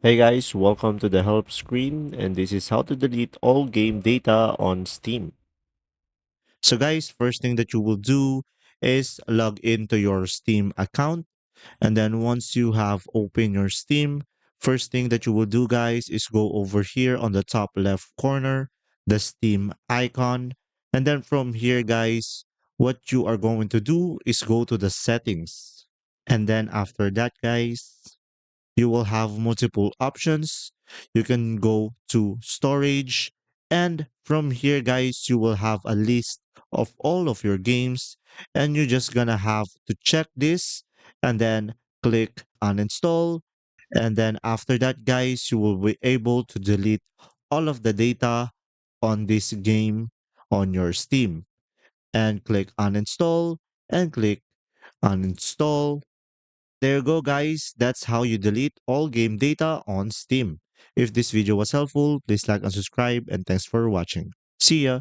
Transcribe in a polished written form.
Hey guys, welcome to the help screen, and this is how to delete all game data on Steam. So guys, first thing that you will do is log into your Steam account. And then once you have opened your Steam, first thing that you will do guys is go over here on the top left corner, the Steam icon. And then from here guys, what you are going to do is go to the settings. And then after that guys, you will have multiple options. You can go to storage, and from here, guys, you will have a list of all of your games, and you're just gonna have to check this and then click uninstall. And then after that, guys, you will be able to delete all of the data on this game on your Steam and click uninstall and click uninstall. There you go, guys. That's how you delete all game data on Steam. If this video was helpful, please like and subscribe, and thanks for watching. See ya!